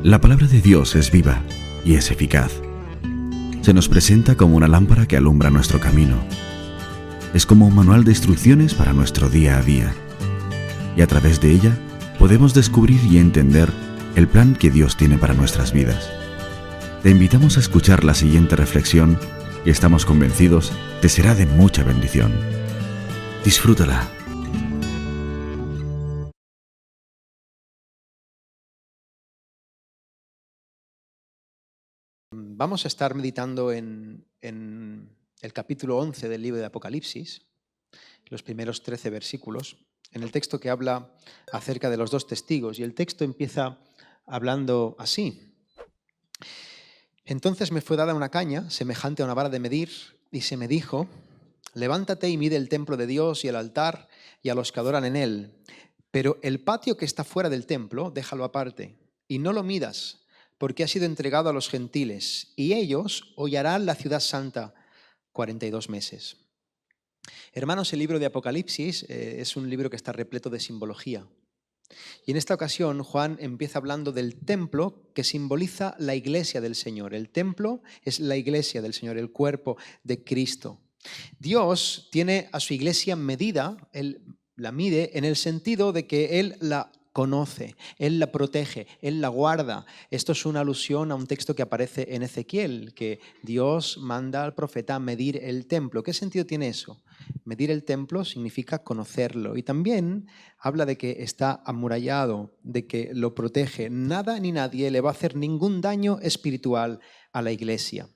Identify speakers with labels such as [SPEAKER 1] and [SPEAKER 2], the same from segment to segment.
[SPEAKER 1] La palabra de Dios es viva y es eficaz. Se nos presenta como una lámpara que alumbra nuestro camino. Es como un manual de instrucciones para nuestro día a día. Y a través de ella podemos descubrir y entender el plan que Dios tiene para nuestras vidas. Te invitamos a escuchar la siguiente reflexión y estamos convencidos te será de mucha bendición. Disfrútala.
[SPEAKER 2] Vamos a estar meditando en el capítulo 11 del libro de Apocalipsis, los primeros 13 versículos, en el texto que habla acerca de los dos testigos. Y el texto empieza hablando así. Entonces me fue dada una caña, semejante a una vara de medir, y se me dijo: levántate y mide el templo de Dios y el altar y a los que adoran en él. Pero el patio que está fuera del templo, déjalo aparte, y no lo midas, porque ha sido entregado a los gentiles, y ellos hollarán la ciudad santa 42 meses. Hermanos, el libro de Apocalipsis es un libro que está repleto de simbología. Y en esta ocasión Juan empieza hablando del templo que simboliza la iglesia del Señor. El templo es la iglesia del Señor, el cuerpo de Cristo. Dios tiene a su iglesia medida, Él la mide en el sentido de que Él la conoce, Él la protege, Él la guarda. Esto es una alusión a un texto que aparece en Ezequiel, que Dios manda al profeta a medir el templo. ¿Qué sentido tiene eso? Medir el templo significa conocerlo, y también habla de que está amurallado, de que lo protege. Nada ni nadie le va a hacer ningún daño espiritual a la iglesia.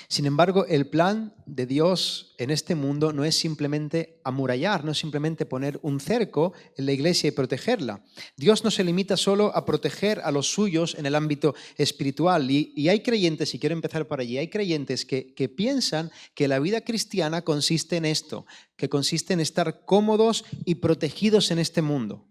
[SPEAKER 2] Sin embargo, el plan de Dios en este mundo no es simplemente amurallar, no es simplemente poner un cerco en la iglesia y protegerla. Dios no se limita solo a proteger a los suyos en el ámbito espiritual. Y hay creyentes, y quiero empezar por allí, hay creyentes que piensan que la vida cristiana consiste en esto, que consiste en estar cómodos y protegidos en este mundo.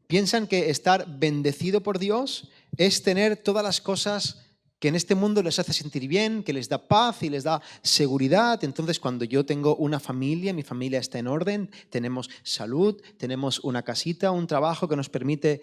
[SPEAKER 2] Piensan que estar bendecido por Dios es tener todas las cosas que en este mundo les hace sentir bien, que les da paz y les da seguridad. Entonces, cuando yo tengo una familia, mi familia está en orden, tenemos salud, tenemos una casita, un trabajo que nos permite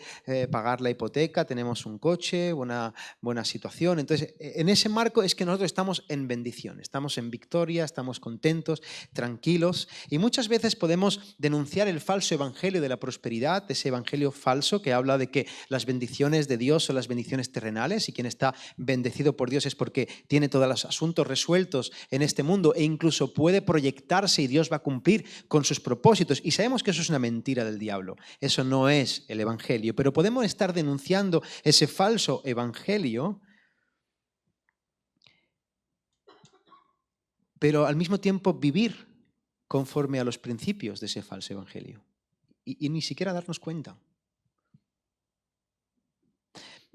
[SPEAKER 2] pagar la hipoteca, tenemos un coche, una buena situación. Entonces, en ese marco es que nosotros estamos en bendición, estamos en victoria, estamos contentos, tranquilos. Y muchas veces podemos denunciar el falso evangelio de la prosperidad, ese evangelio falso que habla de que las bendiciones de Dios son las bendiciones terrenales y quien está bendecido por Dios es porque tiene todos los asuntos resueltos en este mundo e incluso puede proyectarse y Dios va a cumplir con sus propósitos. Y sabemos que eso es una mentira del diablo. Eso no es el evangelio, pero podemos estar denunciando ese falso evangelio, pero al mismo tiempo vivir conforme a los principios de ese falso evangelio y ni siquiera darnos cuenta.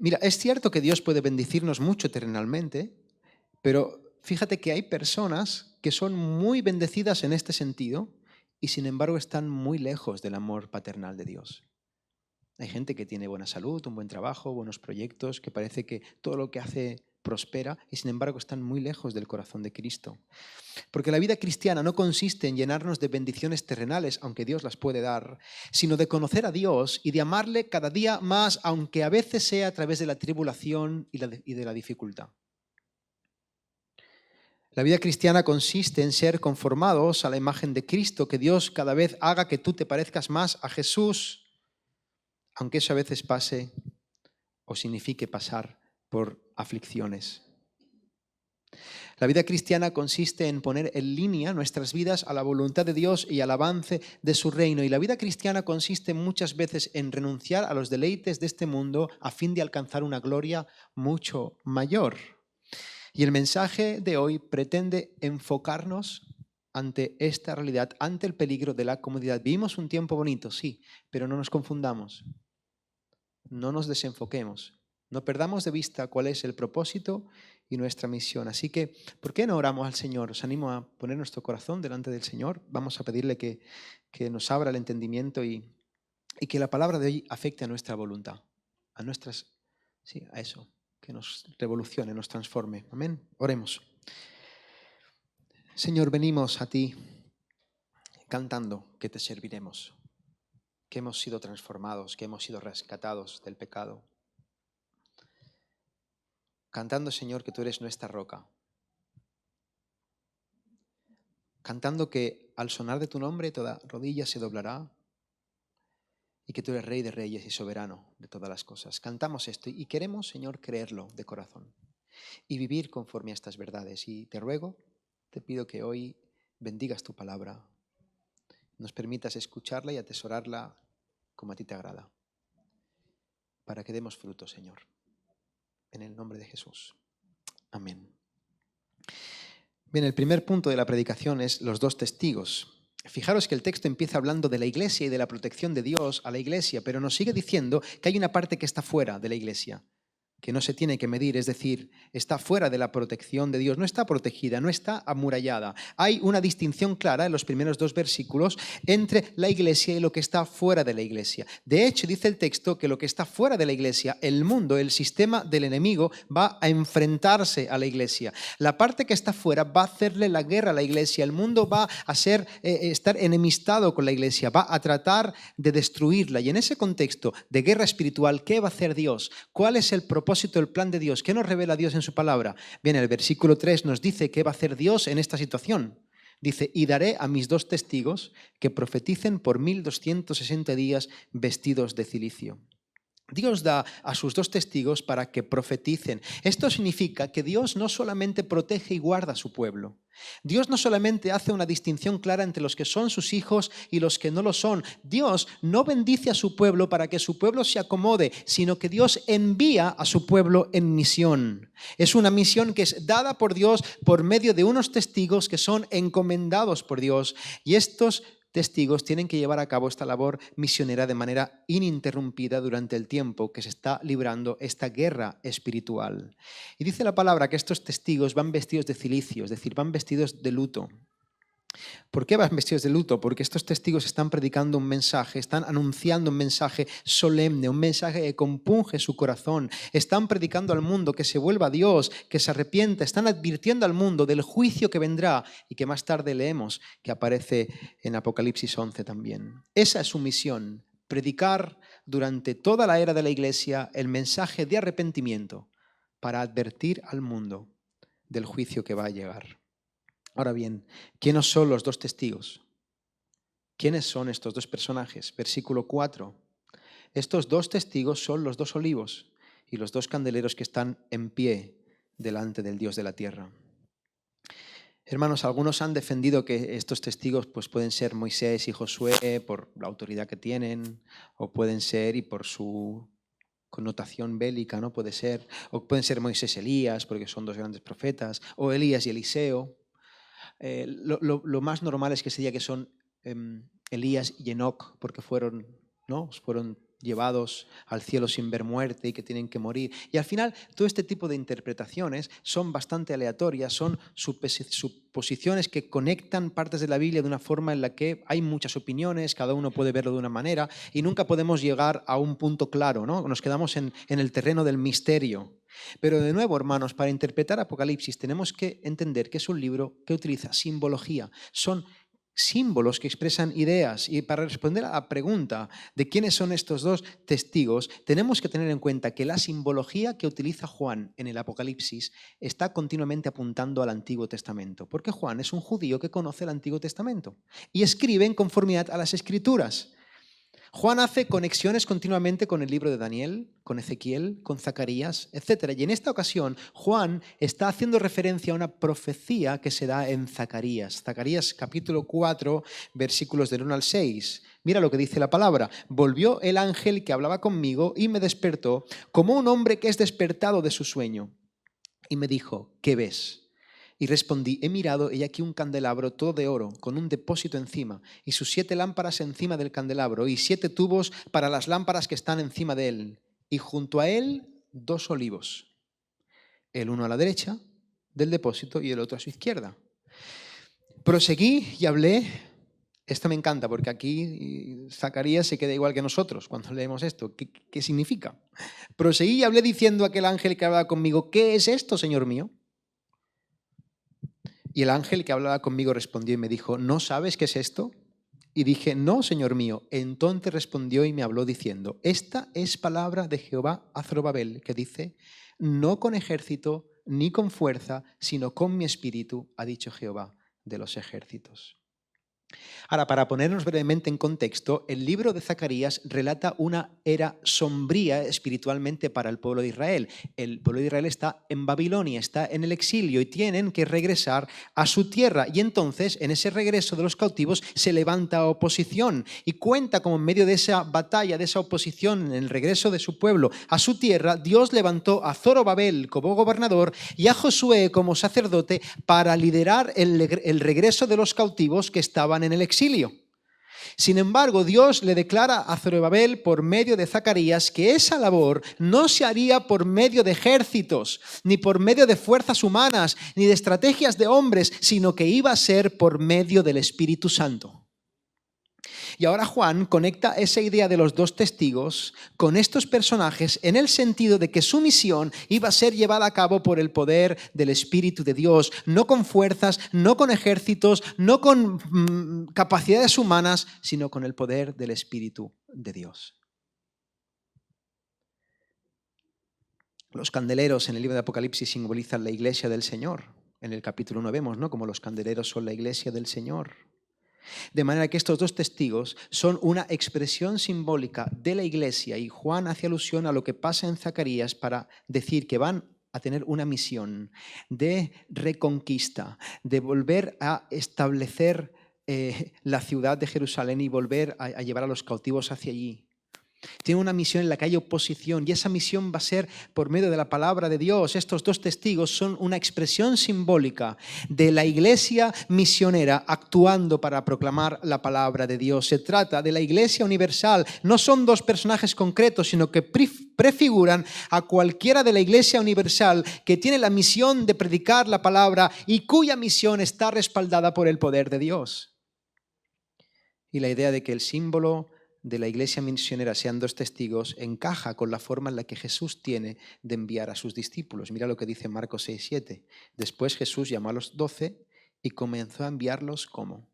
[SPEAKER 2] Mira, es cierto que Dios puede bendecirnos mucho terrenalmente, pero fíjate que hay personas que son muy bendecidas en este sentido y sin embargo están muy lejos del amor paternal de Dios. Hay gente que tiene buena salud, un buen trabajo, buenos proyectos, que parece que todo lo que hace prospera y sin embargo están muy lejos del corazón de Cristo. Porque la vida cristiana no consiste en llenarnos de bendiciones terrenales, aunque Dios las puede dar, sino de conocer a Dios y de amarle cada día más, aunque a veces sea a través de la tribulación y de la dificultad. La vida cristiana consiste en ser conformados a la imagen de Cristo, que Dios cada vez haga que tú te parezcas más a Jesús, aunque eso a veces pase o signifique pasar por aflicciones. La vida cristiana consiste en poner en línea nuestras vidas a la voluntad de Dios y al avance de su reino. Y la vida cristiana consiste muchas veces en renunciar a los deleites de este mundo a fin de alcanzar una gloria mucho mayor. Y el mensaje de hoy pretende enfocarnos ante esta realidad, ante el peligro de la comodidad. Vivimos un tiempo bonito, sí, pero no nos confundamos, no nos desenfoquemos, no perdamos de vista cuál es el propósito y nuestra misión. Así que, ¿por qué no oramos al Señor? Os animo a poner nuestro corazón delante del Señor. Vamos a pedirle que nos abra el entendimiento y que la palabra de hoy afecte a nuestra voluntad, a nuestras, sí, a eso, que nos revolucione, nos transforme. Amén. Oremos. Señor, venimos a ti cantando que te serviremos. que hemos sido transformados, que hemos sido rescatados del pecado. Cantando, Señor, que tú eres nuestra roca. Cantando que al sonar de tu nombre toda rodilla se doblará y que tú eres Rey de Reyes y soberano de todas las cosas. Cantamos esto y queremos, Señor, creerlo de corazón y vivir conforme a estas verdades. Y te ruego, te pido que hoy bendigas tu palabra, nos permitas escucharla y atesorarla como a ti te agrada, para que demos fruto, Señor. En el nombre de Jesús. Amén. Bien, el primer punto de la predicación es los dos testigos. Fijaros que el texto empieza hablando de la iglesia y de la protección de Dios a la iglesia, pero nos sigue diciendo que hay una parte que está fuera de la iglesia, que no se tiene que medir, es decir, está fuera de la protección de Dios, no está protegida, no está amurallada. Hay una distinción clara en los primeros dos versículos entre la iglesia y lo que está fuera de la iglesia. De hecho, dice el texto que lo que está fuera de la iglesia, el mundo, el sistema del enemigo, va a enfrentarse a la iglesia. La parte que está fuera va a hacerle la guerra a la iglesia, el mundo va a estar enemistado con la iglesia, va a tratar de destruirla. Y en ese contexto de guerra espiritual, ¿qué va a hacer Dios? ¿Cuál es el propósito del plan de Dios? ¿Qué nos revela Dios en su palabra? Bien, el versículo 3 nos dice qué va a hacer Dios en esta situación. Dice, y daré a mis dos testigos que profeticen por 1260 días vestidos de cilicio. Dios da a sus dos testigos para que profeticen. Esto significa que Dios no solamente protege y guarda a su pueblo. Dios no solamente hace una distinción clara entre los que son sus hijos y los que no lo son. Dios no bendice a su pueblo para que su pueblo se acomode, sino que Dios envía a su pueblo en misión. Es una misión que es dada por Dios por medio de unos testigos que son encomendados por Dios. Y estos testigos tienen que llevar a cabo esta labor misionera de manera ininterrumpida durante el tiempo que se está librando esta guerra espiritual. Y dice la palabra que estos testigos van vestidos de cilicio, es decir, van vestidos de luto. ¿Por qué van vestidos de luto? Porque estos testigos están predicando un mensaje, están anunciando un mensaje solemne, un mensaje que compunge su corazón. Están predicando al mundo que se vuelva a Dios, que se arrepienta. Están advirtiendo al mundo del juicio que vendrá y que más tarde leemos que aparece en Apocalipsis 11 también. Esa es su misión, predicar durante toda la era de la iglesia el mensaje de arrepentimiento para advertir al mundo del juicio que va a llegar. Ahora bien, ¿quiénes son los dos testigos? ¿Quiénes son estos dos personajes? Versículo 4. Estos dos testigos son los dos olivos y los dos candeleros que están en pie delante del Dios de la tierra. Hermanos, algunos han defendido que estos testigos pues, pueden ser Moisés y Josué por la autoridad que tienen, o pueden ser, y por su connotación bélica, ¿no? Puede ser, o pueden ser Moisés y Elías, porque son dos grandes profetas, o Elías y Eliseo. Lo más normal es que se diga que son Elías y Enoc, porque fueron llevados al cielo sin ver muerte y que tienen que morir. Y al final, todo este tipo de interpretaciones son bastante aleatorias, son suposiciones que conectan partes de la Biblia de una forma en la que hay muchas opiniones, cada uno puede verlo de una manera y nunca podemos llegar a un punto claro, ¿no? Nos quedamos en el terreno del misterio. Pero de nuevo, hermanos, para interpretar Apocalipsis tenemos que entender que es un libro que utiliza simbología. Son símbolos que expresan ideas, y para responder a la pregunta de quiénes son estos dos testigos, tenemos que tener en cuenta que la simbología que utiliza Juan en el Apocalipsis está continuamente apuntando al Antiguo Testamento, porque Juan es un judío que conoce el Antiguo Testamento y escribe en conformidad a las Escrituras. Juan hace conexiones continuamente con el libro de Daniel, con Ezequiel, con Zacarías, etc. Y en esta ocasión, Juan está haciendo referencia a una profecía que se da en Zacarías. Zacarías capítulo 4, versículos del 1 al 6. Mira lo que dice la palabra. Volvió el ángel que hablaba conmigo y me despertó como un hombre que es despertado de su sueño. Y me dijo, ¿qué ves? Y respondí, he mirado y aquí un candelabro todo de oro, con un depósito encima, y sus 7 lámparas encima del candelabro, y 7 tubos para las lámparas que están encima de él. Y junto a él 2 olivos, el uno a la derecha del depósito y el otro a su izquierda. Proseguí y hablé. Esto me encanta porque aquí Zacarías se queda igual que nosotros cuando leemos esto. ¿Qué significa? Proseguí y hablé diciendo a aquel ángel que hablaba conmigo, ¿qué es esto, Señor mío? Y el ángel que hablaba conmigo respondió y me dijo, ¿no sabes qué es esto? Y dije, no, Señor mío. Entonces respondió y me habló diciendo, esta es palabra de Jehová a Zorobabel, que dice, no con ejército ni con fuerza, sino con mi espíritu, ha dicho Jehová de los ejércitos. Ahora, para ponernos brevemente en contexto, el libro de Zacarías relata una era sombría espiritualmente para el pueblo de Israel. El pueblo de Israel está en Babilonia, está en el exilio y tienen que regresar a su tierra. Y entonces, en ese regreso de los cautivos, se levanta oposición y cuenta como en medio de esa batalla, de esa oposición, en el regreso de su pueblo a su tierra, Dios levantó a Zorobabel como gobernador y a Josué como sacerdote para liderar el regreso de los cautivos que estaban en el exilio. Sin embargo, Dios le declara a Zorobabel por medio de Zacarías que esa labor no se haría por medio de ejércitos, ni por medio de fuerzas humanas, ni de estrategias de hombres, sino que iba a ser por medio del Espíritu Santo. Y ahora Juan conecta esa idea de los dos testigos con estos personajes en el sentido de que su misión iba a ser llevada a cabo por el poder del Espíritu de Dios, no con fuerzas, no con ejércitos, no con capacidades humanas, sino con el poder del Espíritu de Dios. Los candeleros en el libro de Apocalipsis simbolizan la iglesia del Señor. En el capítulo 1 vemos, ¿no?, como los candeleros son la iglesia del Señor. De manera que estos dos testigos son una expresión simbólica de la iglesia y Juan hace alusión a lo que pasa en Zacarías para decir que van a tener una misión de reconquista, de volver a establecer la ciudad de Jerusalén y volver a llevar a los cautivos hacia allí. Tiene una misión en la que hay oposición y esa misión va a ser por medio de la palabra de Dios. Estos dos testigos son una expresión simbólica de la iglesia misionera actuando para proclamar la palabra de Dios. Se trata de la iglesia universal. No son dos personajes concretos, sino que prefiguran a cualquiera de la iglesia universal que tiene la misión de predicar la palabra y cuya misión está respaldada por el poder de Dios. Y la idea de que el símbolo de la iglesia misionera sean dos testigos encaja con la forma en la que Jesús tiene de enviar a sus discípulos. Mira lo que dice Marcos 6:7. Después Jesús llamó a los 12 y comenzó a enviarlos ¿cómo?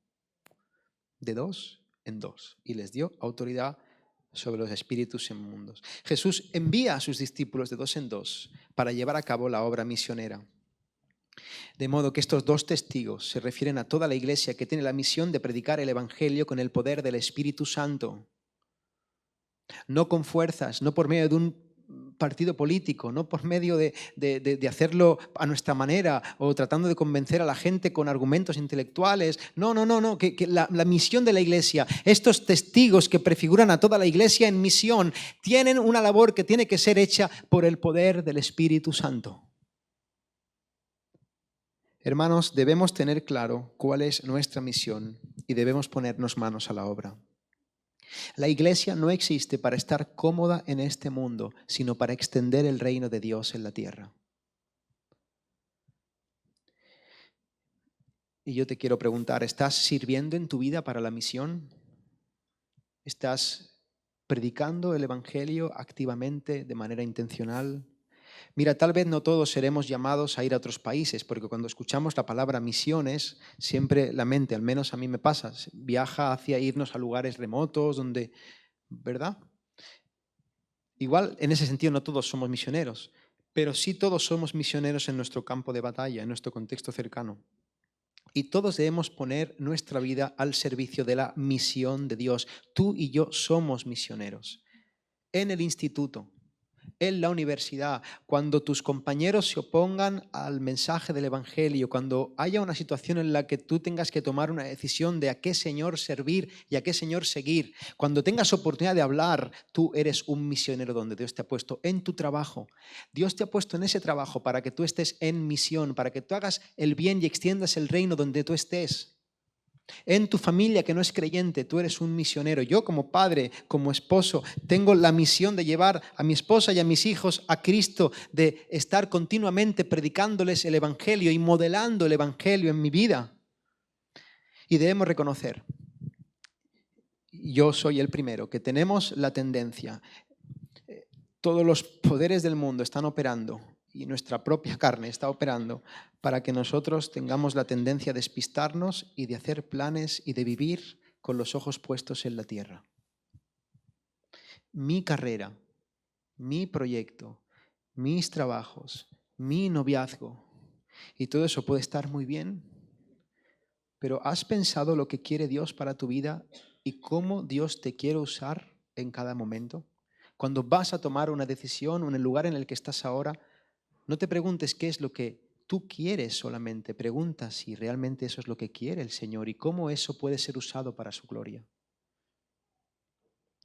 [SPEAKER 2] De 2 en 2 y les dio autoridad sobre los espíritus inmundos. Jesús envía a sus discípulos de 2 en 2 para llevar a cabo la obra misionera. De modo que estos dos testigos se refieren a toda la iglesia que tiene la misión de predicar el evangelio con el poder del Espíritu Santo. No con fuerzas, no por medio de un partido político, no por medio de hacerlo a nuestra manera o tratando de convencer a la gente con argumentos intelectuales. No, que la misión de la iglesia, estos testigos que prefiguran a toda la iglesia en misión, tienen una labor que tiene que ser hecha por el poder del Espíritu Santo. Hermanos, debemos tener claro cuál es nuestra misión y debemos ponernos manos a la obra. La iglesia no existe para estar cómoda en este mundo, sino para extender el reino de Dios en la tierra. Y yo te quiero preguntar, ¿estás sirviendo en tu vida para la misión? ¿Estás predicando el evangelio activamente, de manera intencional? Mira, tal vez no todos seremos llamados a ir a otros países, porque cuando escuchamos la palabra misiones, siempre la mente, al menos a mí me pasa, viaja hacia irnos a lugares remotos, donde, ¿verdad? Igual, en ese sentido, no todos somos misioneros, pero sí todos somos misioneros en nuestro campo de batalla, en nuestro contexto cercano. Y todos debemos poner nuestra vida al servicio de la misión de Dios. Tú y yo somos misioneros. En el instituto, en la universidad, cuando tus compañeros se opongan al mensaje del evangelio, cuando haya una situación en la que tú tengas que tomar una decisión de a qué Señor servir y a qué Señor seguir, cuando tengas oportunidad de hablar, tú eres un misionero donde Dios te ha puesto en tu trabajo. Dios te ha puesto en ese trabajo para que tú estés en misión, para que tú hagas el bien y extiendas el reino donde tú estés. En tu familia que no es creyente, tú eres un misionero. Yo como padre, como esposo, tengo la misión de llevar a mi esposa y a mis hijos a Cristo, de estar continuamente predicándoles el evangelio y modelando el evangelio en mi vida. Y debemos reconocer, yo soy el primero, que tenemos la tendencia, todos los poderes del mundo están operando y nuestra propia carne está operando para que nosotros tengamos la tendencia a despistarnos y de hacer planes y de vivir con los ojos puestos en la tierra. Mi carrera, mi proyecto, mis trabajos, mi noviazgo, y todo eso puede estar muy bien, pero ¿has pensado lo que quiere Dios para tu vida y cómo Dios te quiere usar en cada momento? Cuando vas a tomar una decisión o en el lugar en el que estás ahora, no te preguntes qué es lo que tú quieres solamente, pregunta si realmente eso es lo que quiere el Señor y cómo eso puede ser usado para su gloria.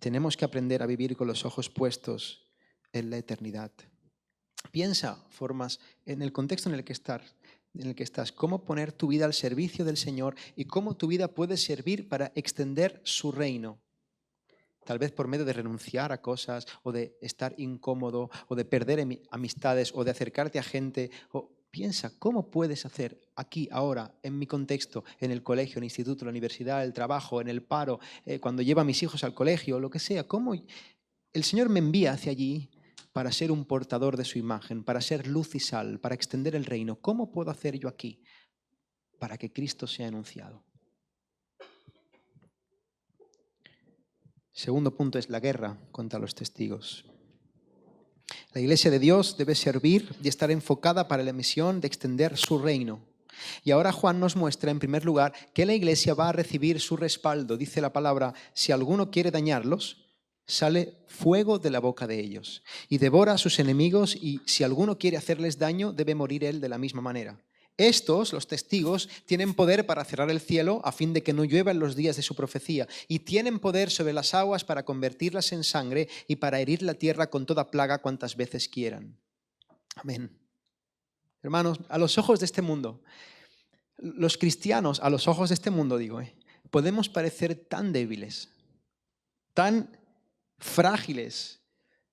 [SPEAKER 2] Tenemos que aprender a vivir con los ojos puestos en la eternidad. Piensa formas en el contexto en el que estás, cómo poner tu vida al servicio del Señor y cómo tu vida puede servir para extender su reino. Tal vez por medio de renunciar a cosas o de estar incómodo o de perder amistades o de acercarte a gente. Piensa, ¿cómo puedes hacer aquí, ahora, en mi contexto, en el colegio, en el instituto, en la universidad, el trabajo, en el paro, cuando llevo a mis hijos al colegio, lo que sea? ¿Cómo el Señor me envía hacia allí para ser un portador de su imagen, para ser luz y sal, para extender el reino? ¿Cómo puedo hacer yo aquí para que Cristo sea anunciado? Segundo punto es la guerra contra los testigos. La Iglesia de Dios debe servir y estar enfocada para la misión de extender su reino. Y ahora Juan nos muestra, en primer lugar, que la Iglesia va a recibir su respaldo. Dice la palabra, si alguno quiere dañarlos, sale fuego de la boca de ellos y devora a sus enemigos, y si alguno quiere hacerles daño, debe morir él de la misma manera. Estos, los testigos, tienen poder para cerrar el cielo a fin de que no llueva en los días de su profecía, y tienen poder sobre las aguas para convertirlas en sangre y para herir la tierra con toda plaga cuantas veces quieran. Amén. Hermanos, a los ojos de este mundo, los cristianos, a los ojos de este mundo, podemos parecer tan débiles, tan frágiles,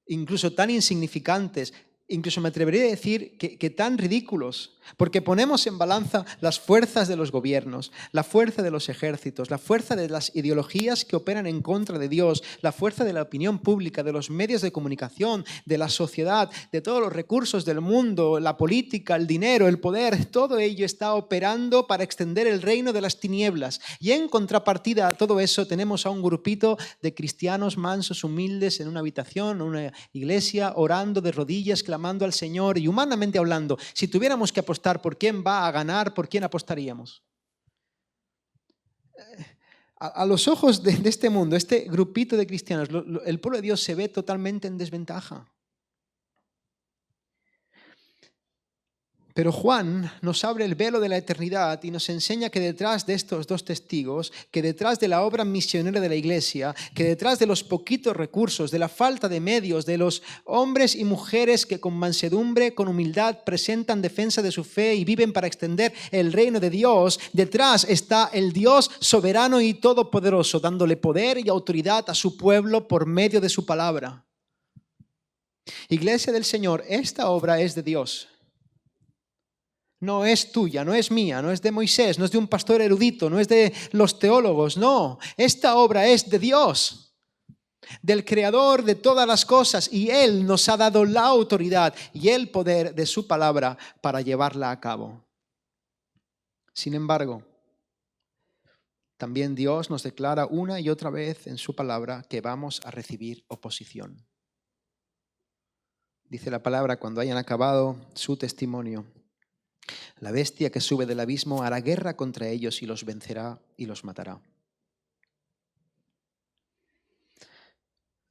[SPEAKER 2] incluso tan insignificantes, incluso me atrevería a decir que tan ridículos, porque ponemos en balanza las fuerzas de los gobiernos, la fuerza de los ejércitos, la fuerza de las ideologías que operan en contra de Dios, la fuerza de la opinión pública, de los medios de comunicación, de la sociedad, de todos los recursos del mundo, la política, el dinero, el poder. Todo ello está operando para extender el reino de las tinieblas. Y en contrapartida a todo eso tenemos a un grupito de cristianos mansos, humildes, en una habitación, en una iglesia, orando de rodillas, clamando al Señor. Y humanamente hablando, si tuviéramos que apostar por quién va a ganar, ¿por quién apostaríamos? A los ojos de este mundo, este grupito de cristianos, el pueblo de Dios se ve totalmente en desventaja. Pero Juan nos abre el velo de la eternidad y nos enseña que detrás de estos dos testigos, que detrás de la obra misionera de la Iglesia, que detrás de los poquitos recursos, de la falta de medios, de los hombres y mujeres que con mansedumbre, con humildad presentan defensa de su fe y viven para extender el reino de Dios, detrás está el Dios soberano y todopoderoso, dándole poder y autoridad a su pueblo por medio de su palabra. Iglesia del Señor, esta obra es de Dios. No es tuya, no es mía, no es de Moisés, no es de un pastor erudito, no es de los teólogos, no. Esta obra es de Dios, del Creador de todas las cosas, y Él nos ha dado la autoridad y el poder de su palabra para llevarla a cabo. Sin embargo, también Dios nos declara una y otra vez en su palabra que vamos a recibir oposición. Dice la palabra, cuando hayan acabado su testimonio, la bestia que sube del abismo hará guerra contra ellos y los vencerá y los matará.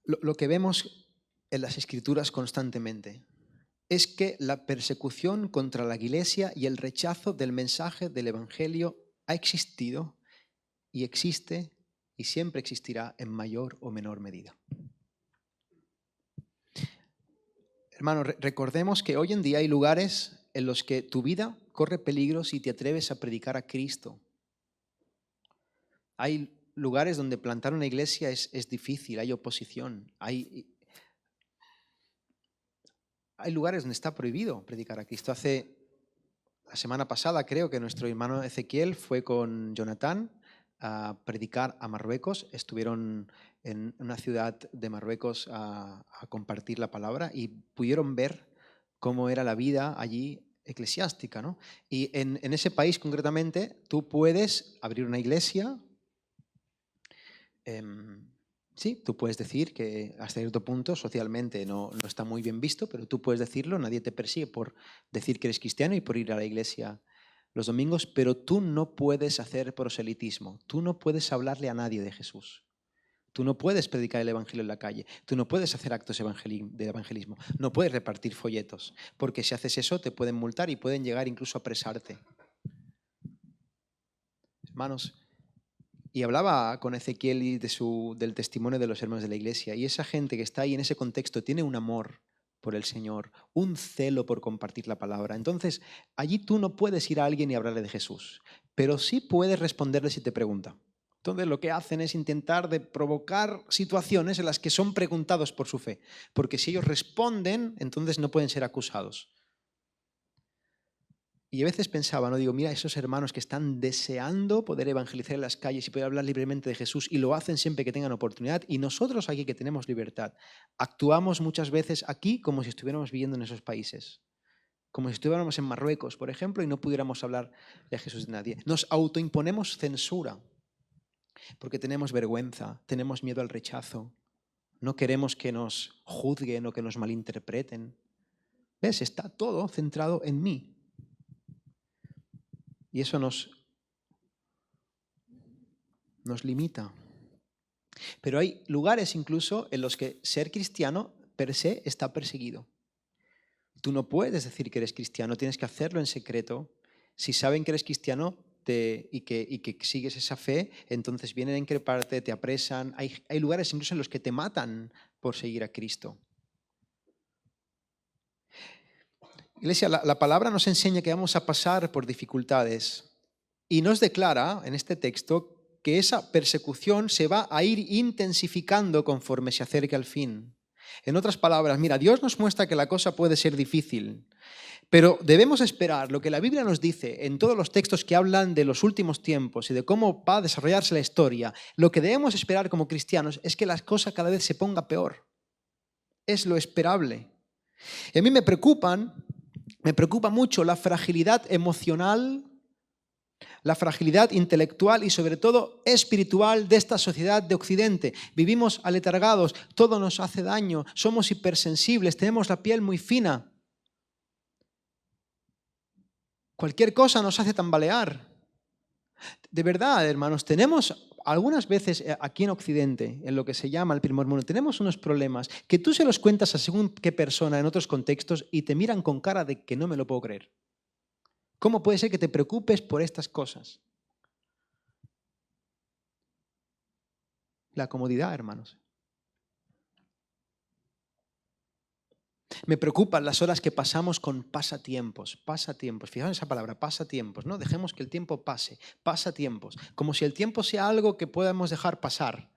[SPEAKER 2] Lo que vemos en las Escrituras constantemente es que la persecución contra la Iglesia y el rechazo del mensaje del Evangelio ha existido y existe y siempre existirá en mayor o menor medida. Hermanos, recordemos que hoy en día hay lugares en los que tu vida corre peligro si te atreves a predicar a Cristo. Hay lugares donde plantar una iglesia es difícil, hay oposición. Hay lugares donde está prohibido predicar a Cristo. La semana pasada creo que nuestro hermano Ezequiel fue con Jonathan a predicar a Marruecos. Estuvieron en una ciudad de Marruecos a compartir la palabra y pudieron ver cómo era la vida allí eclesiástica, ¿no? Y en ese país concretamente tú puedes abrir una iglesia Sí, tú puedes decir que hasta cierto punto socialmente no está muy bien visto, pero tú puedes decirlo, nadie te persigue por decir que eres cristiano y por ir a la iglesia los domingos, pero tú no puedes hacer proselitismo, tú no puedes hablarle a nadie de Jesús. Tú no puedes predicar el evangelio en la calle, tú no puedes hacer actos de evangelismo, no puedes repartir folletos, porque si haces eso te pueden multar y pueden llegar incluso a apresarte. Hermanos, y hablaba con Ezequiel y del testimonio de los hermanos de la iglesia, y esa gente que está ahí en ese contexto tiene un amor por el Señor, un celo por compartir la palabra. Entonces, allí tú no puedes ir a alguien y hablarle de Jesús, pero sí puedes responderle si te pregunta. Entonces lo que hacen es intentar de provocar situaciones en las que son preguntados por su fe, porque si ellos responden, entonces no pueden ser acusados. Y a veces pensaba, mira, esos hermanos que están deseando poder evangelizar en las calles y poder hablar libremente de Jesús y lo hacen siempre que tengan oportunidad, y nosotros aquí que tenemos libertad, actuamos muchas veces aquí como si estuviéramos viviendo en esos países. Como si estuviéramos en Marruecos, por ejemplo, y no pudiéramos hablar de Jesús de nadie. Nos autoimponemos censura. Porque tenemos vergüenza, tenemos miedo al rechazo, no queremos que nos juzguen o que nos malinterpreten. ¿Ves? Está todo centrado en mí. Y eso nos limita. Pero hay lugares incluso en los que ser cristiano per se está perseguido. Tú no puedes decir que eres cristiano, tienes que hacerlo en secreto. Si saben que eres cristiano y que sigues esa fe, entonces vienen a increparte, te apresan. Hay lugares incluso en los que te matan por seguir a Cristo. Iglesia, la palabra nos enseña que vamos a pasar por dificultades y nos declara en este texto que esa persecución se va a ir intensificando conforme se acerque al fin. En otras palabras, mira, Dios nos muestra que la cosa puede ser difícil, pero debemos esperar lo que la Biblia nos dice en todos los textos que hablan de los últimos tiempos y de cómo va a desarrollarse la historia. Lo que debemos esperar como cristianos es que la cosa cada vez se ponga peor. Es lo esperable. Y a mí me preocupa mucho la fragilidad emocional, la fragilidad intelectual y sobre todo espiritual de esta sociedad de Occidente. Vivimos aletargados, todo nos hace daño, somos hipersensibles, tenemos la piel muy fina. Cualquier cosa nos hace tambalear. De verdad, hermanos, tenemos algunas veces aquí en Occidente, en lo que se llama el primer mundo, tenemos unos problemas que tú se los cuentas a según qué persona en otros contextos y te miran con cara de que no me lo puedo creer. ¿Cómo puede ser que te preocupes por estas cosas? La comodidad, hermanos. Me preocupan las horas que pasamos con pasatiempos. Fijaos en esa palabra, pasatiempos, ¿no? Dejemos que el tiempo pase, pasatiempos, como si el tiempo sea algo que podamos dejar pasar.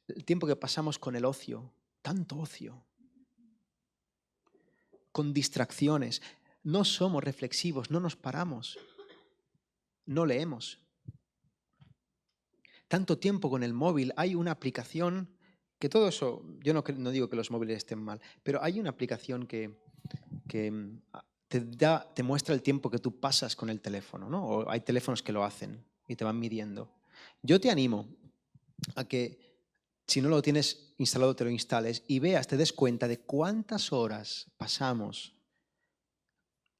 [SPEAKER 2] El tiempo que pasamos con el ocio, tanto ocio, con distracciones. No somos reflexivos, no nos paramos, no leemos. Tanto tiempo con el móvil, hay una aplicación que todo eso, yo no digo que los móviles estén mal, pero hay una aplicación que te muestra el tiempo que tú pasas con el teléfono, ¿no? O hay teléfonos que lo hacen y te van midiendo. Yo te animo a que, si no lo tienes instalado, te lo instales y veas, te des cuenta de cuántas horas pasamos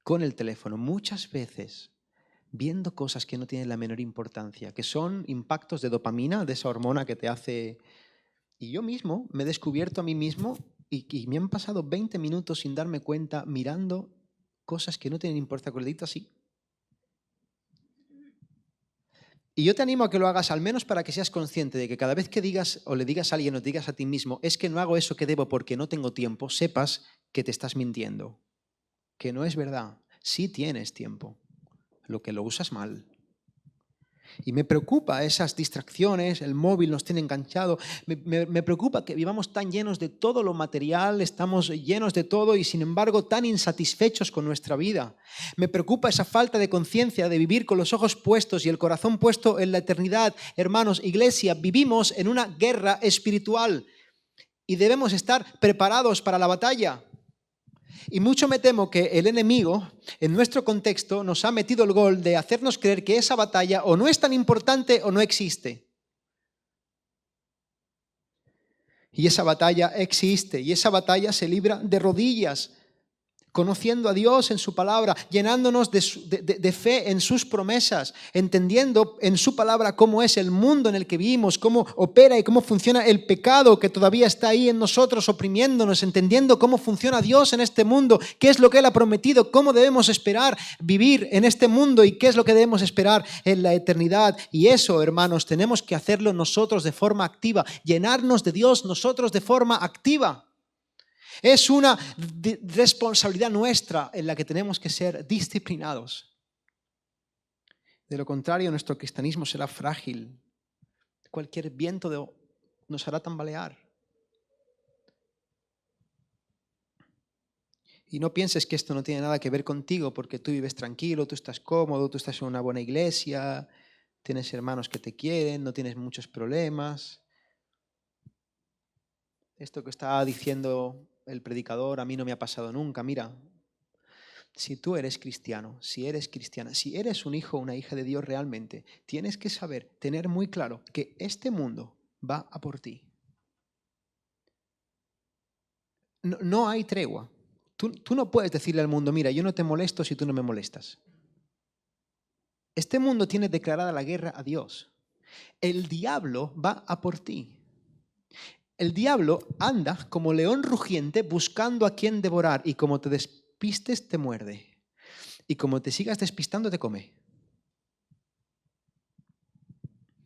[SPEAKER 2] con el teléfono, muchas veces viendo cosas que no tienen la menor importancia, que son impactos de dopamina, de esa hormona que te hace... Y yo mismo me he descubierto a mí mismo y me han pasado 20 minutos sin darme cuenta mirando cosas que no tienen importancia, con el dedito así. Y yo te animo a que lo hagas al menos para que seas consciente de que cada vez que digas o le digas a alguien o te digas a ti mismo es que no hago eso que debo porque no tengo tiempo, sepas que te estás mintiendo, que no es verdad. Sí tienes tiempo, lo que lo usas mal. Y me preocupa esas distracciones, el móvil nos tiene enganchado, me preocupa que vivamos tan llenos de todo lo material, estamos llenos de todo y sin embargo tan insatisfechos con nuestra vida. Me preocupa esa falta de conciencia de vivir con los ojos puestos y el corazón puesto en la eternidad. Hermanos, iglesia, vivimos en una guerra espiritual y debemos estar preparados para la batalla. Y mucho me temo que el enemigo, en nuestro contexto, nos ha metido el gol de hacernos creer que esa batalla o no es tan importante o no existe. Y esa batalla existe, y esa batalla se libra de rodillas, conociendo a Dios en su palabra, llenándonos de fe en sus promesas, entendiendo en su palabra cómo es el mundo en el que vivimos, cómo opera y cómo funciona el pecado que todavía está ahí en nosotros oprimiéndonos, entendiendo cómo funciona Dios en este mundo, qué es lo que Él ha prometido, cómo debemos esperar vivir en este mundo y qué es lo que debemos esperar en la eternidad. Y eso, hermanos, tenemos que hacerlo nosotros de forma activa, llenarnos de Dios nosotros de forma activa. Es una responsabilidad nuestra en la que tenemos que ser disciplinados. De lo contrario, nuestro cristianismo será frágil. Cualquier viento nos hará tambalear. Y no pienses que esto no tiene nada que ver contigo porque tú vives tranquilo, tú estás cómodo, tú estás en una buena iglesia, tienes hermanos que te quieren, no tienes muchos problemas. Esto que está diciendo el predicador a mí no me ha pasado nunca. Mira, si tú eres cristiano, si eres cristiana, si eres un hijo o una hija de Dios realmente, tienes que saber, tener muy claro que este mundo va a por ti. No hay tregua. Tú no puedes decirle al mundo, mira, yo no te molesto si tú no me molestas. Este mundo tiene declarada la guerra a Dios. El diablo va a por ti. El diablo anda como león rugiente buscando a quien devorar y como te despistes te muerde y como te sigas despistando te come.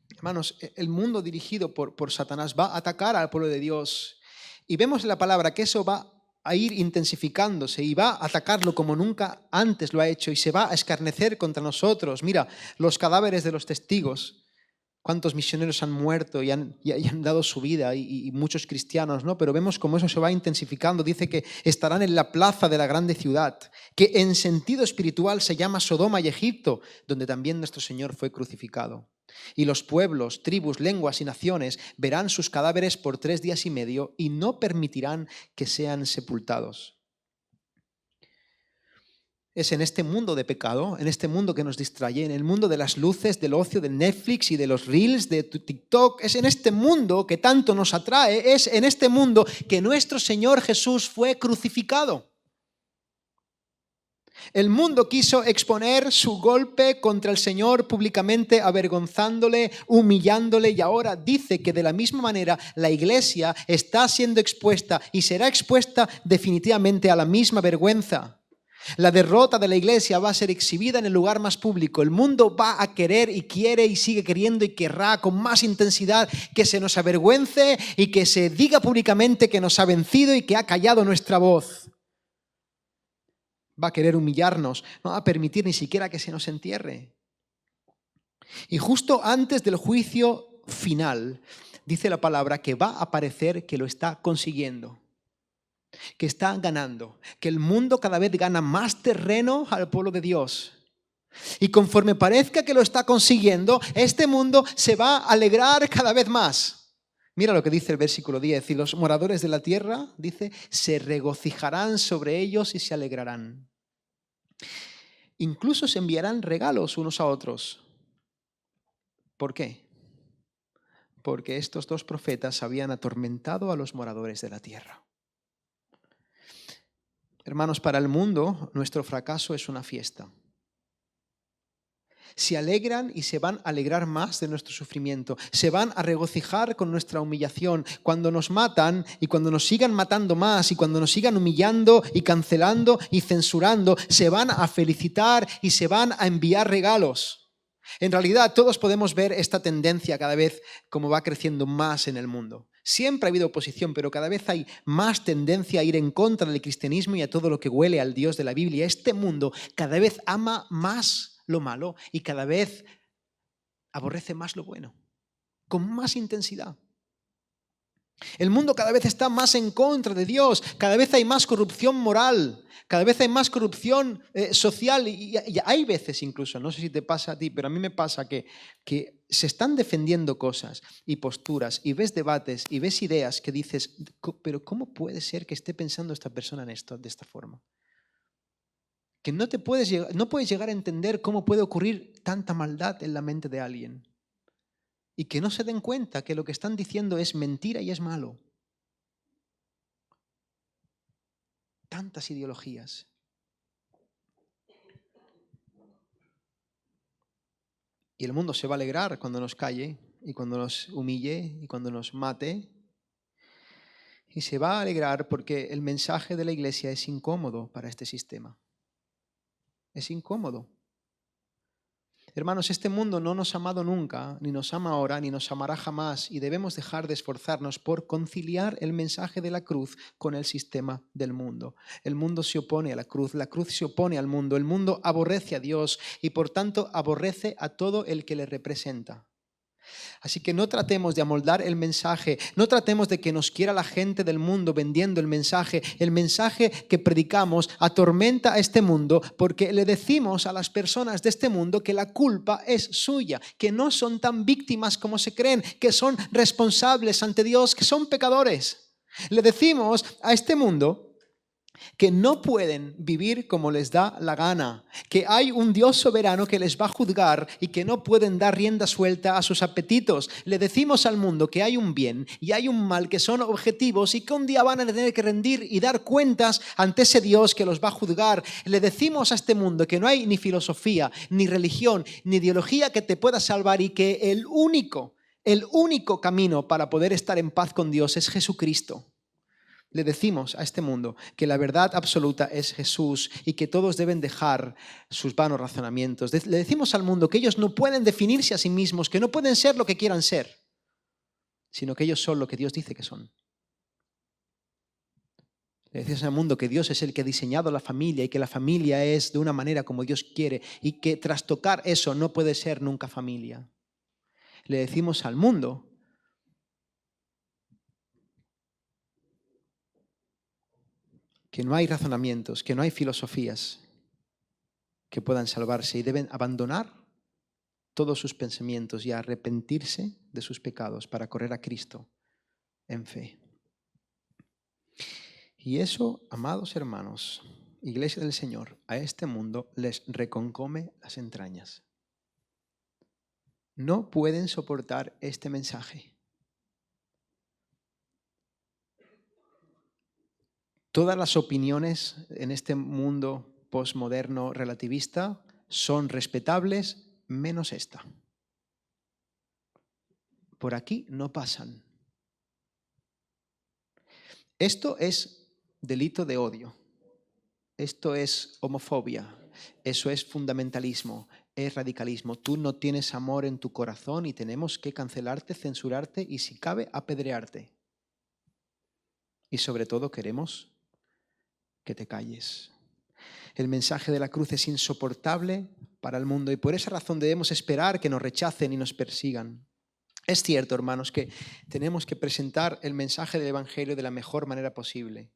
[SPEAKER 2] Hermanos, el mundo dirigido por Satanás va a atacar al pueblo de Dios y vemos en la palabra que eso va a ir intensificándose y va a atacarlo como nunca antes lo ha hecho y se va a escarnecer contra nosotros. Mira, los cadáveres de los testigos. Cuántos misioneros han muerto y han dado su vida y muchos cristianos, ¿no? Pero vemos cómo eso se va intensificando. Dice que estarán en la plaza de la grande ciudad, que en sentido espiritual se llama Sodoma y Egipto, donde también nuestro Señor fue crucificado. Y los pueblos, tribus, lenguas y naciones verán sus cadáveres por 3 días y medio y no permitirán que sean sepultados. Es en este mundo de pecado, en este mundo que nos distrae, en el mundo de las luces, del ocio, del Netflix y de los Reels, de TikTok, es en este mundo que tanto nos atrae, es en este mundo que nuestro Señor Jesús fue crucificado. El mundo quiso exponer su golpe contra el Señor públicamente, avergonzándole, humillándole, y ahora dice que de la misma manera la iglesia está siendo expuesta y será expuesta definitivamente a la misma vergüenza. La derrota de la iglesia va a ser exhibida en el lugar más público. El mundo va a querer y quiere y sigue queriendo y querrá con más intensidad que se nos avergüence y que se diga públicamente que nos ha vencido y que ha callado nuestra voz. Va a querer humillarnos, no va a permitir ni siquiera que se nos entierre. Y justo antes del juicio final, dice la palabra que va a parecer que lo está consiguiendo. Que está ganando, que el mundo cada vez gana más terreno al pueblo de Dios. Y conforme parezca que lo está consiguiendo, este mundo se va a alegrar cada vez más. Mira lo que dice el versículo 10. Y los moradores de la tierra, dice, se regocijarán sobre ellos y se alegrarán. Incluso se enviarán regalos unos a otros. ¿Por qué? Porque estos 2 profetas habían atormentado a los moradores de la tierra. Hermanos, para el mundo, nuestro fracaso es una fiesta. Se alegran y se van a alegrar más de nuestro sufrimiento. Se van a regocijar con nuestra humillación. Cuando nos matan y cuando nos sigan matando más y cuando nos sigan humillando y cancelando y censurando, se van a felicitar y se van a enviar regalos. En realidad, todos podemos ver esta tendencia cada vez como va creciendo más en el mundo. Siempre ha habido oposición, pero cada vez hay más tendencia a ir en contra del cristianismo y a todo lo que huele al Dios de la Biblia. Este mundo cada vez ama más lo malo y cada vez aborrece más lo bueno, con más intensidad. El mundo cada vez está más en contra de Dios, cada vez hay más corrupción moral, cada vez hay más corrupción social y hay veces incluso, no sé si te pasa a ti, pero a mí me pasa que se están defendiendo cosas y posturas y ves debates y ves ideas que dices, pero ¿cómo puede ser que esté pensando esta persona en esto de esta forma? Que no puedes llegar a entender cómo puede ocurrir tanta maldad en la mente de alguien. Y que no se den cuenta que lo que están diciendo es mentira y es malo. Tantas ideologías. Y el mundo se va a alegrar cuando nos calle y cuando nos humille y cuando nos mate. Y se va a alegrar porque el mensaje de la iglesia es incómodo para este sistema. Es incómodo. Hermanos, este mundo no nos ha amado nunca, ni nos ama ahora, ni nos amará jamás, y debemos dejar de esforzarnos por conciliar el mensaje de la cruz con el sistema del mundo. El mundo se opone a la cruz se opone al mundo, el mundo aborrece a Dios y por tanto aborrece a todo el que le representa. Así que no tratemos de amoldar el mensaje, no tratemos de que nos quiera la gente del mundo vendiendo el mensaje. El mensaje que predicamos atormenta a este mundo porque le decimos a las personas de este mundo que la culpa es suya, que no son tan víctimas como se creen, que son responsables ante Dios, que son pecadores. Le decimos a este mundo que no pueden vivir como les da la gana, que hay un Dios soberano que les va a juzgar y que no pueden dar rienda suelta a sus apetitos. Le decimos al mundo que hay un bien y hay un mal que son objetivos y que un día van a tener que rendir y dar cuentas ante ese Dios que los va a juzgar. Le decimos a este mundo que no hay ni filosofía, ni religión, ni ideología que te pueda salvar y que el único camino para poder estar en paz con Dios es Jesucristo. Le decimos a este mundo que la verdad absoluta es Jesús y que todos deben dejar sus vanos razonamientos. Le decimos al mundo que ellos no pueden definirse a sí mismos, que no pueden ser lo que quieran ser, sino que ellos son lo que Dios dice que son. Le decimos al mundo que Dios es el que ha diseñado la familia y que la familia es de una manera como Dios quiere y que tras tocar eso no puede ser nunca familia. Le decimos al mundo que no hay razonamientos, que no hay filosofías que puedan salvarse y deben abandonar todos sus pensamientos y arrepentirse de sus pecados para correr a Cristo en fe. Y eso, amados hermanos, Iglesia del Señor, a este mundo les reconcome las entrañas. No pueden soportar este mensaje. Todas las opiniones en este mundo posmoderno relativista son respetables, menos esta. Por aquí no pasan. Esto es delito de odio. Esto es homofobia. Eso es fundamentalismo, es radicalismo. Tú no tienes amor en tu corazón y tenemos que cancelarte, censurarte y si cabe apedrearte. Y sobre todo queremos que te calles. El mensaje de la cruz es insoportable para el mundo y por esa razón debemos esperar que nos rechacen y nos persigan. Es cierto, hermanos, que tenemos que presentar el mensaje del Evangelio de la mejor manera posible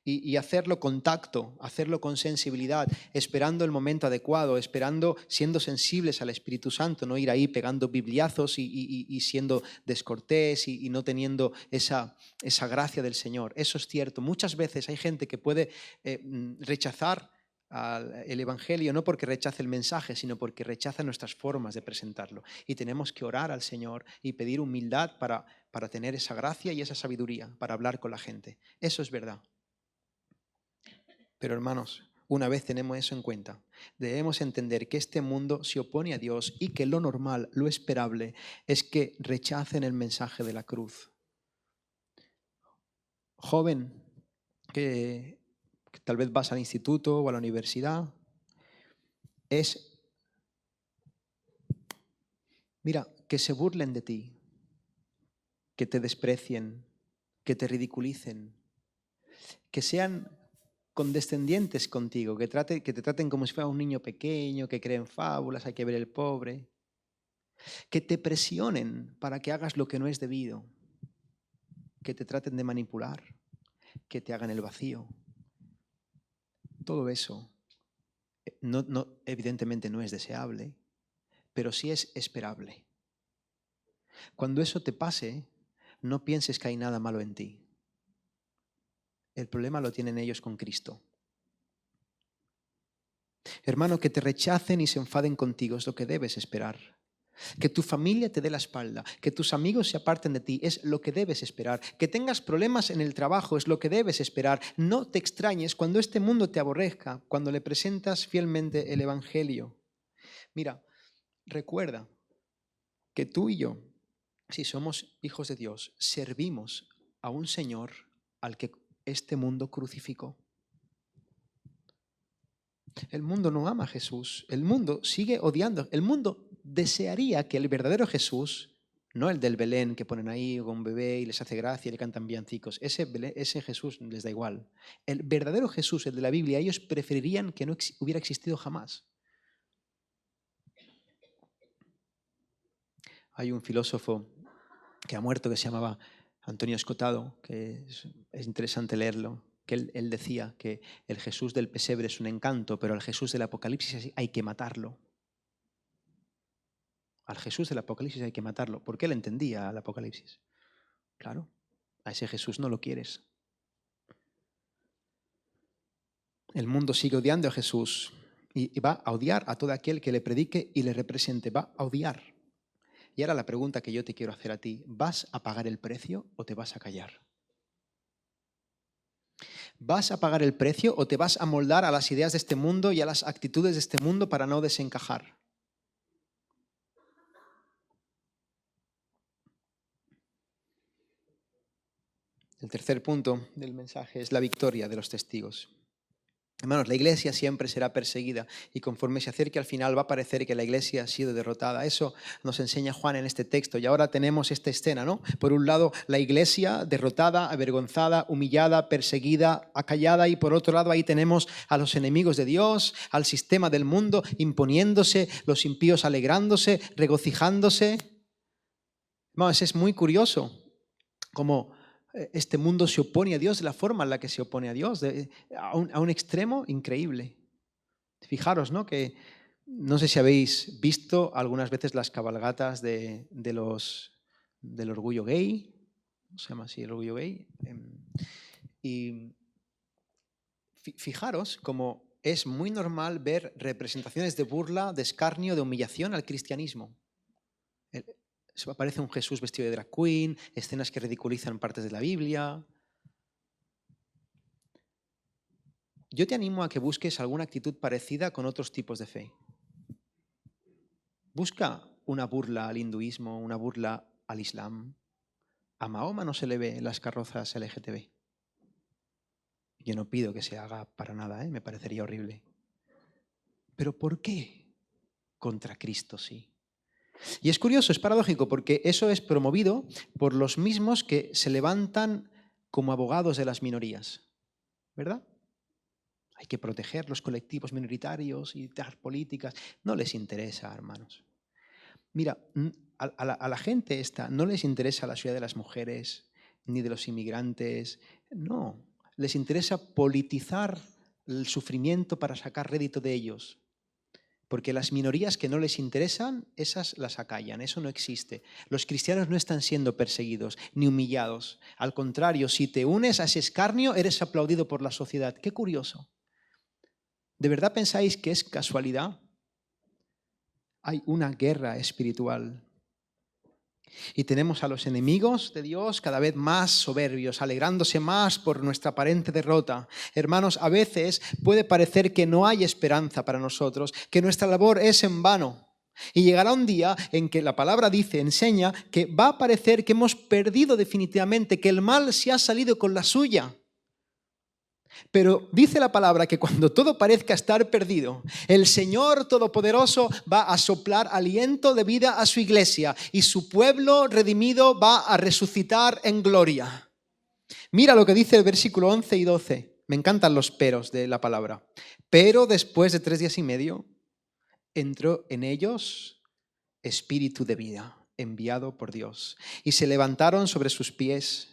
[SPEAKER 2] y hacerlo con tacto, hacerlo con sensibilidad, esperando el momento adecuado, esperando, siendo sensibles al Espíritu Santo, no ir ahí pegando bibliazos y siendo descortés y no teniendo esa gracia del Señor. Eso es cierto. Muchas veces hay gente que puede rechazar el Evangelio no porque rechace el mensaje, sino porque rechaza nuestras formas de presentarlo. Y tenemos que orar al Señor y pedir humildad para tener esa gracia y esa sabiduría, para hablar con la gente. Eso es verdad. Pero hermanos, una vez tenemos eso en cuenta, debemos entender que este mundo se opone a Dios y que lo normal, lo esperable, es que rechacen el mensaje de la cruz. Joven, que tal vez vas al instituto o a la universidad, mira, que se burlen de ti, que te desprecien, que te ridiculicen, que sean condescendientes contigo, que te traten como si fuera un niño pequeño, que creen fábulas, hay que ver el pobre, que te presionen para que hagas lo que no es debido, que te traten de manipular, que te hagan el vacío. Todo eso evidentemente no es deseable, pero sí es esperable. Cuando eso te pase, no pienses que hay nada malo en ti. El problema lo tienen ellos con Cristo. Hermano, que te rechacen y se enfaden contigo es lo que debes esperar. Que tu familia te dé la espalda, que tus amigos se aparten de ti, es lo que debes esperar. Que tengas problemas en el trabajo, es lo que debes esperar. No te extrañes cuando este mundo te aborrezca, cuando le presentas fielmente el Evangelio. Mira, recuerda que tú y yo, si somos hijos de Dios, servimos a un Señor al que este mundo crucificó. El mundo no ama a Jesús, el mundo sigue odiando, el mundo desearía que el verdadero Jesús, no el del Belén que ponen ahí con un bebé y les hace gracia y le cantan villancicos, ese Jesús les da igual. El verdadero Jesús, el de la Biblia, ellos preferirían que no hubiera existido jamás. Hay un filósofo que ha muerto que se llamaba Antonio Escotado, que es interesante leerlo, que él decía que el Jesús del pesebre es un encanto, pero al Jesús del Apocalipsis hay que matarlo. Al Jesús del Apocalipsis hay que matarlo. ¿Por qué él entendía al Apocalipsis? Claro, a ese Jesús no lo quieres. El mundo sigue odiando a Jesús y va a odiar a todo aquel que le predique y le represente. Va a odiar. Y ahora la pregunta que yo te quiero hacer a ti, ¿vas a pagar el precio o te vas a callar? ¿Vas a pagar el precio o te vas a moldar a las ideas de este mundo y a las actitudes de este mundo para no desencajar? El tercer punto del mensaje es la victoria de los testigos. Hermanos, la iglesia siempre será perseguida y conforme se acerque al final va a parecer que la iglesia ha sido derrotada. Eso nos enseña Juan en este texto y ahora tenemos esta escena, ¿no? Por un lado, la iglesia derrotada, avergonzada, humillada, perseguida, acallada y por otro lado ahí tenemos a los enemigos de Dios, al sistema del mundo imponiéndose, los impíos alegrándose, regocijándose. Hermanos, es muy curioso cómo este mundo se opone a Dios de la forma en la que se opone a Dios, a un extremo increíble. Fijaros, ¿no? Que no sé si habéis visto algunas veces las cabalgatas del orgullo gay, se llama así el orgullo gay, y fijaros cómo es muy normal ver representaciones de burla, de escarnio, de humillación al cristianismo. Aparece un Jesús vestido de drag queen, escenas que ridiculizan partes de la Biblia. Yo te animo a que busques alguna actitud parecida con otros tipos de fe. Busca una burla al hinduismo, una burla al islam. A Mahoma no se le ve en las carrozas LGTB. Yo no pido que se haga para nada, me parecería horrible. Pero ¿por qué contra Cristo sí? Y es curioso, es paradójico, porque eso es promovido por los mismos que se levantan como abogados de las minorías, ¿verdad? Hay que proteger los colectivos minoritarios y dar políticas. No les interesa, hermanos. Mira, a la gente esta no les interesa la ciudad de las mujeres ni de los inmigrantes. No, les interesa politizar el sufrimiento para sacar rédito de ellos. Porque las minorías que no les interesan, esas las acallan, eso no existe. Los cristianos no están siendo perseguidos ni humillados. Al contrario, si te unes a ese escarnio, eres aplaudido por la sociedad. Qué curioso. ¿De verdad pensáis que es casualidad? Hay una guerra espiritual. Y tenemos a los enemigos de Dios cada vez más soberbios, alegrándose más por nuestra aparente derrota. Hermanos, a veces puede parecer que no hay esperanza para nosotros, que nuestra labor es en vano. Y llegará un día en que la palabra dice, enseña, que va a parecer que hemos perdido definitivamente, que el mal se ha salido con la suya. Pero dice la palabra que cuando todo parezca estar perdido, el Señor Todopoderoso va a soplar aliento de vida a su iglesia y su pueblo redimido va a resucitar en gloria. Mira lo que dice el versículo 11 y 12. Me encantan los peros de la palabra. Pero después de 3 días y medio, entró en ellos espíritu de vida, enviado por Dios. Y se levantaron sobre sus pies.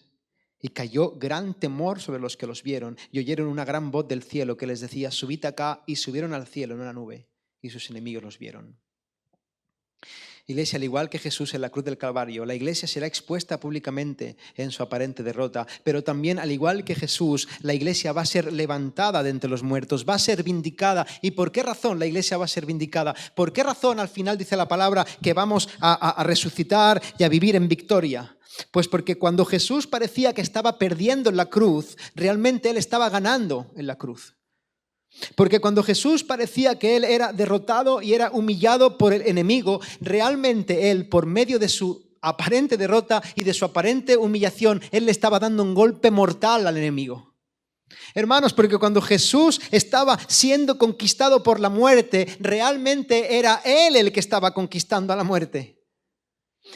[SPEAKER 2] Y cayó gran temor sobre los que los vieron y oyeron una gran voz del cielo que les decía, subid acá, y subieron al cielo en una nube y sus enemigos los vieron. Iglesia, al igual que Jesús en la cruz del Calvario, la iglesia será expuesta públicamente en su aparente derrota, pero también, al igual que Jesús, la iglesia va a ser levantada de entre los muertos, va a ser vindicada. ¿Y por qué razón la iglesia va a ser vindicada? ¿Por qué razón al final dice la palabra que vamos a resucitar y a vivir en victoria? Pues porque cuando Jesús parecía que estaba perdiendo en la cruz, realmente Él estaba ganando en la cruz. Porque cuando Jesús parecía que Él era derrotado y era humillado por el enemigo, realmente Él, por medio de su aparente derrota y de su aparente humillación, Él le estaba dando un golpe mortal al enemigo. Hermanos, porque cuando Jesús estaba siendo conquistado por la muerte, realmente era Él el que estaba conquistando a la muerte.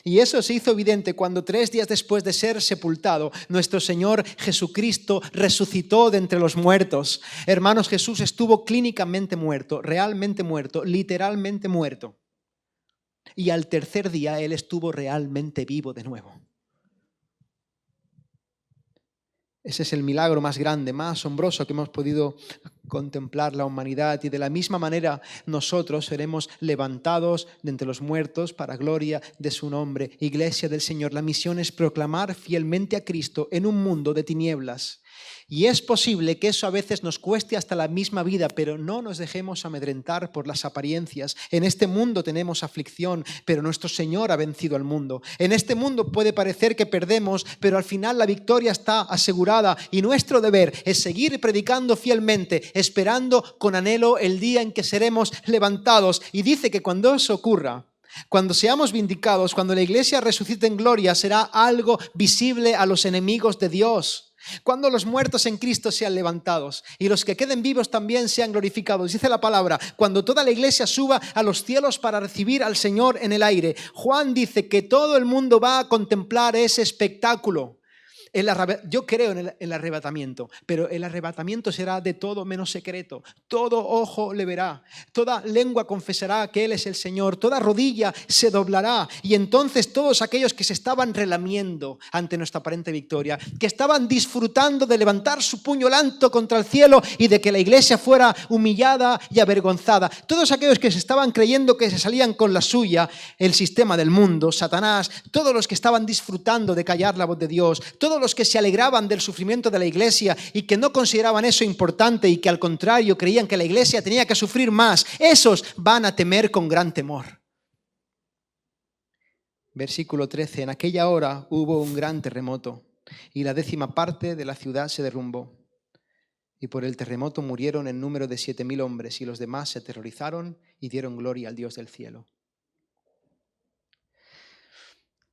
[SPEAKER 2] Y eso se hizo evidente cuando 3 días después de ser sepultado, nuestro Señor Jesucristo resucitó de entre los muertos. Hermanos, Jesús estuvo clínicamente muerto, realmente muerto, literalmente muerto. Y al tercer día Él estuvo realmente vivo de nuevo. Ese es el milagro más grande, más asombroso que hemos podido contemplar la humanidad, y de la misma manera nosotros seremos levantados de entre los muertos para gloria de su nombre. Iglesia del Señor, la misión es proclamar fielmente a Cristo en un mundo de tinieblas. Y es posible que eso a veces nos cueste hasta la misma vida, pero no nos dejemos amedrentar por las apariencias. En este mundo tenemos aflicción, pero nuestro Señor ha vencido al mundo. En este mundo puede parecer que perdemos, pero al final la victoria está asegurada, y nuestro deber es seguir predicando fielmente, esperando con anhelo el día en que seremos levantados. Y dice que cuando eso ocurra, cuando seamos vindicados, cuando la iglesia resucite en gloria, será algo visible a los enemigos de Dios. Cuando los muertos en Cristo sean levantados y los que queden vivos también sean glorificados. Dice la palabra, cuando toda la iglesia suba a los cielos para recibir al Señor en el aire. Juan dice que todo el mundo va a contemplar ese espectáculo. Yo creo en el arrebatamiento, pero el arrebatamiento será de todo menos secreto. Todo ojo le verá, toda lengua confesará que Él es el Señor, toda rodilla se doblará, y entonces todos aquellos que se estaban relamiendo ante nuestra aparente victoria, que estaban disfrutando de levantar su puño alto contra el cielo y de que la iglesia fuera humillada y avergonzada, todos aquellos que se estaban creyendo que se salían con la suya, el sistema del mundo, Satanás, todos los que estaban disfrutando de callar la voz de Dios, todos los que se alegraban del sufrimiento de la iglesia y que no consideraban eso importante y que al contrario creían que la iglesia tenía que sufrir más, esos van a temer con gran temor. Versículo 13, en aquella hora hubo un gran terremoto y la 10ª parte de la ciudad se derrumbó. Y por el terremoto murieron en número de 7.000 hombres, y los demás se aterrorizaron y dieron gloria al Dios del cielo.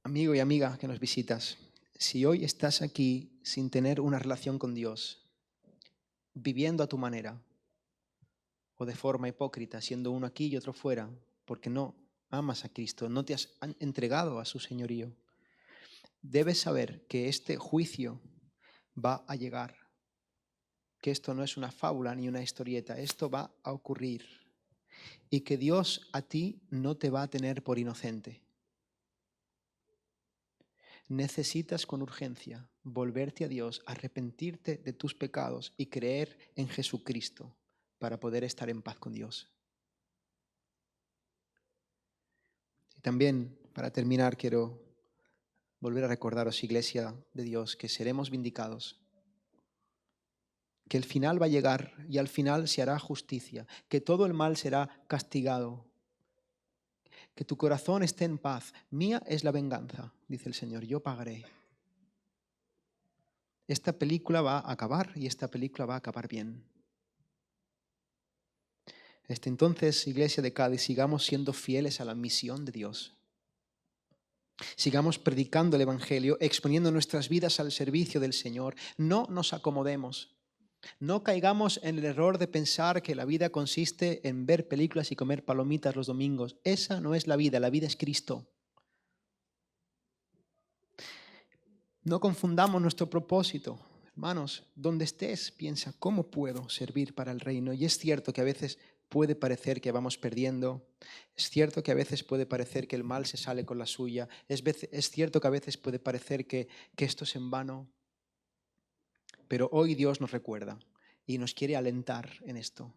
[SPEAKER 2] Amigo y amiga que nos visitas, si hoy estás aquí sin tener una relación con Dios, viviendo a tu manera o de forma hipócrita, siendo uno aquí y otro fuera, porque no amas a Cristo, no te has entregado a su señorío, debes saber que este juicio va a llegar, que esto no es una fábula ni una historieta, esto va a ocurrir, y que Dios a ti no te va a tener por inocente. Necesitas con urgencia volverte a Dios, arrepentirte de tus pecados y creer en Jesucristo para poder estar en paz con Dios. Y también, para terminar, quiero volver a recordaros, Iglesia de Dios, que seremos vindicados, que el final va a llegar y al final se hará justicia, que todo el mal será castigado. Que tu corazón esté en paz. Mía es la venganza, dice el Señor, yo pagaré. Esta película va a acabar y esta película va a acabar bien. Entonces, Iglesia de Cádiz, sigamos siendo fieles a la misión de Dios. Sigamos predicando el Evangelio, exponiendo nuestras vidas al servicio del Señor. No nos acomodemos. No caigamos en el error de pensar que la vida consiste en ver películas y comer palomitas los domingos. Esa no es la vida es Cristo. No confundamos nuestro propósito. Hermanos, donde estés, piensa, ¿cómo puedo servir para el reino? Y es cierto que a veces puede parecer que vamos perdiendo. Es cierto que a veces puede parecer que el mal se sale con la suya. Es cierto que a veces puede parecer que esto es en vano. Pero hoy Dios nos recuerda y nos quiere alentar en esto.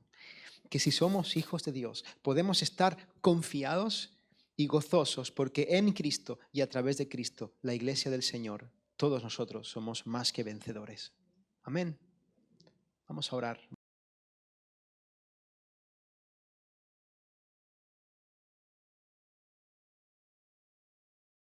[SPEAKER 2] Que si somos hijos de Dios, podemos estar confiados y gozosos porque en Cristo y a través de Cristo, la iglesia del Señor, todos nosotros somos más que vencedores. Amén. Vamos a orar.